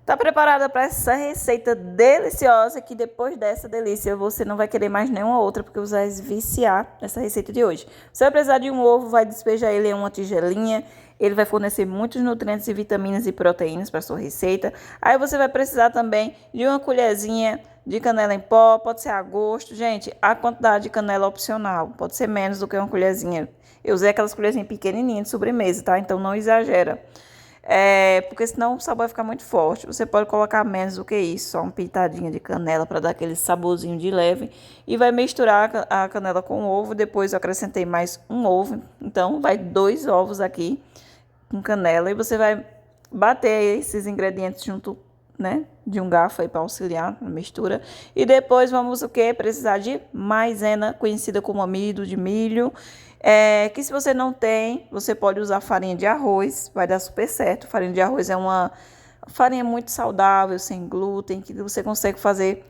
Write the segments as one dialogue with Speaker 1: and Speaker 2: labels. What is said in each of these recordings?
Speaker 1: Tá preparada para essa receita deliciosa que depois dessa delícia você não vai querer mais nenhuma outra porque você vai viciar nessa receita de hoje. Você vai precisar de um ovo, vai despejar ele em uma tigelinha. Ele vai fornecer muitos nutrientes e vitaminas e proteínas para sua receita. Aí você vai precisar também de uma colherzinha de canela em pó, pode ser a gosto. Gente, a quantidade de canela é opcional, pode ser menos do que uma colherzinha. Eu usei aquelas colherzinhas pequenininhas de sobremesa, tá? Então não exagera. Porque senão o sabor vai ficar muito forte. Você pode colocar menos do que isso, só uma pitadinha de canela para dar aquele saborzinho de leve. E vai misturar a canela com o ovo. Depois eu acrescentei mais um ovo. Então vai 2 ovos aqui com canela. E você vai bater esses ingredientes junto, né, de um garfo aí para auxiliar na mistura. E depois vamos o quê? Precisar de maisena, conhecida como amido de milho. Que se você não tem, você pode usar farinha de arroz, vai dar super certo. Farinha de arroz é uma farinha muito saudável, sem glúten, que você consegue fazer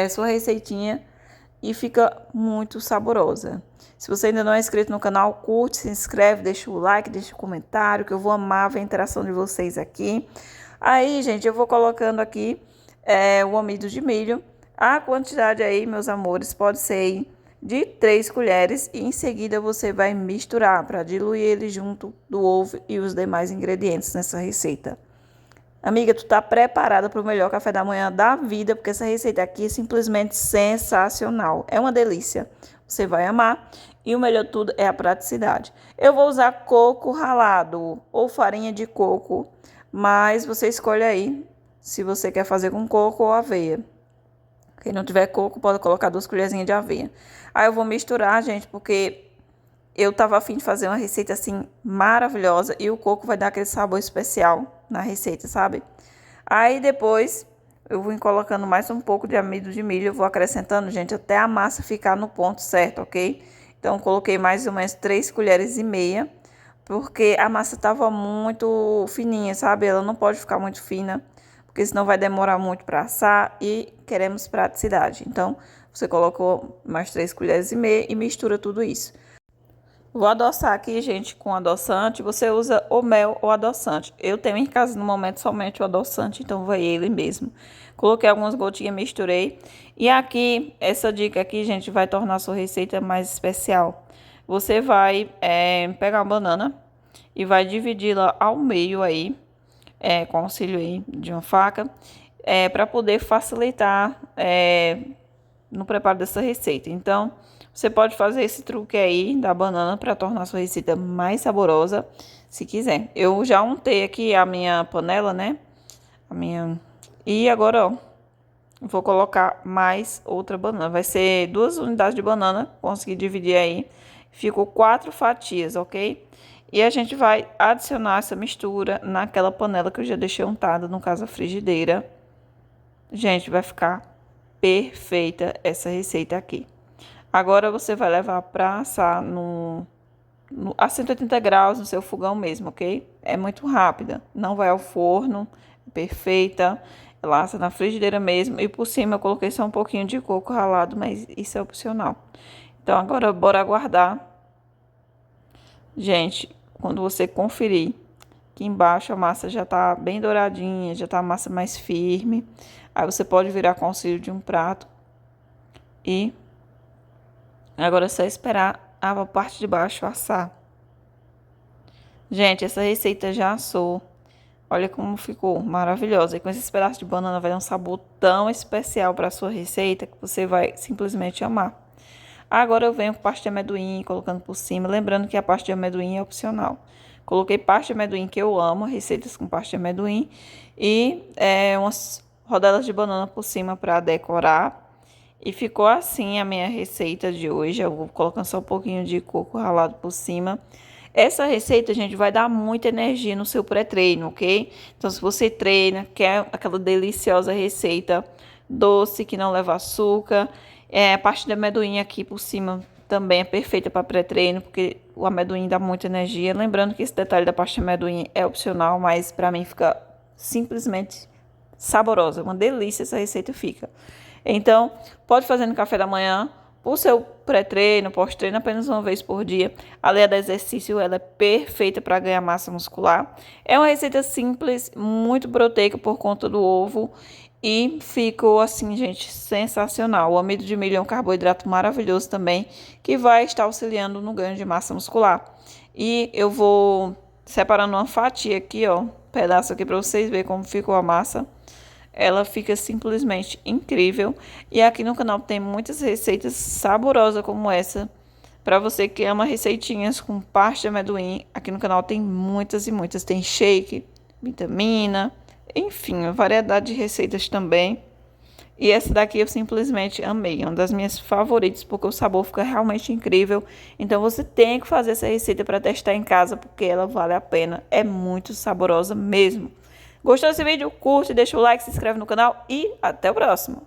Speaker 1: sua receitinha e fica muito saborosa. Se você ainda não é inscrito no canal, curte, se inscreve, deixa o like, deixa o comentário, que eu vou amar ver a interação de vocês aqui. Aí, gente, eu vou colocando aqui o amido de milho. A quantidade aí, meus amores, pode ser de 3 colheres e em seguida você vai misturar para diluir ele junto do ovo e os demais ingredientes nessa receita. Amiga, tu tá preparada para o melhor café da manhã da vida, porque essa receita aqui é simplesmente sensacional. É uma delícia. Você vai amar. E o melhor de tudo é a praticidade. Eu vou usar coco ralado ou farinha de coco, mas você escolhe aí se você quer fazer com coco ou aveia. Quem não tiver coco, pode colocar 2 colherzinhas de aveia. Aí eu vou misturar, gente, porque eu tava a fim de fazer uma receita assim maravilhosa e o coco vai dar aquele sabor especial na receita, sabe? Aí depois eu vou colocando mais um pouco de amido de milho, eu vou acrescentando, gente, até a massa ficar no ponto certo, ok? Então coloquei mais ou menos 3 colheres e meia, porque a massa tava muito fininha, sabe? Ela não pode ficar muito fina, porque senão vai demorar muito para assar e queremos praticidade. Então, você colocou mais 3 colheres e meia e mistura tudo isso. Vou adoçar aqui, gente, com adoçante. Você usa o mel ou adoçante. Eu tenho em casa no momento somente o adoçante, então vai ele mesmo. Coloquei algumas gotinhas, misturei. E aqui, essa dica aqui, gente, vai tornar a sua receita mais especial. Você vai pegar uma banana e vai dividi-la ao meio aí, com auxílio aí de uma faca, para poder facilitar no preparo dessa receita. Então, você pode fazer esse truque aí da banana para tornar a sua receita mais saborosa, se quiser. Eu já untei aqui a minha panela, né? E agora, ó, vou colocar mais outra banana. Vai ser 2 unidades de banana, consegui dividir aí. Ficou 4 fatias, ok? E a gente vai adicionar essa mistura naquela panela que eu já deixei untada, no caso a frigideira. Gente, vai ficar perfeita essa receita aqui. Agora você vai levar para assar a 180 graus no seu fogão mesmo, ok? É muito rápida, não vai ao forno, é perfeita. Ela assa na frigideira mesmo. E por cima eu coloquei só um pouquinho de coco ralado, mas isso é opcional. Então agora bora aguardar. Gente, quando você conferir que embaixo a massa já tá bem douradinha, já tá a massa mais firme, aí você pode virar com auxílio de um prato e agora é só esperar a parte de baixo assar. Gente, essa receita já assou. Olha como ficou maravilhosa. E com esses pedaços de banana vai dar um sabor tão especial para a sua receita que você vai simplesmente amar. Agora eu venho com pasta de amendoim colocando por cima. Lembrando que a pasta de amendoim é opcional. Coloquei pasta de amendoim, que eu amo, receitas com pasta de amendoim. E umas rodelas de banana por cima para decorar. E ficou assim a minha receita de hoje. Eu vou colocando só um pouquinho de coco ralado por cima. Essa receita, gente, vai dar muita energia no seu pré-treino, ok? Então, se você treina, quer aquela deliciosa receita doce, que não leva açúcar, a parte de amendoim aqui por cima também é perfeita para pré-treino, porque o amendoim dá muita energia. Lembrando que esse detalhe da pasta de amendoim é opcional, mas para mim fica simplesmente saborosa. Uma delícia essa receita fica. Então, pode fazer no café da manhã Por seu pré-treino, pós-treino, apenas uma vez por dia. Aliada a exercício, ela é perfeita para ganhar massa muscular. É uma receita simples, muito proteica por conta do ovo. E ficou assim, gente, sensacional. O amido de milho é um carboidrato maravilhoso também, que vai estar auxiliando no ganho de massa muscular. E eu vou separando uma fatia aqui, ó, pedaço aqui para vocês verem como ficou a massa. Ela fica simplesmente incrível. E aqui no canal tem muitas receitas saborosas como essa. Para você que ama receitinhas com parte de amendoim, aqui no canal tem muitas e muitas. Tem shake, vitamina, enfim, uma variedade de receitas também. E essa daqui eu simplesmente amei, é uma das minhas favoritas, porque o sabor fica realmente incrível. Então você tem que fazer essa receita para testar em casa, porque ela vale a pena, é muito saborosa mesmo. Gostou desse vídeo? Curte, deixa o like, se inscreve no canal e até o próximo.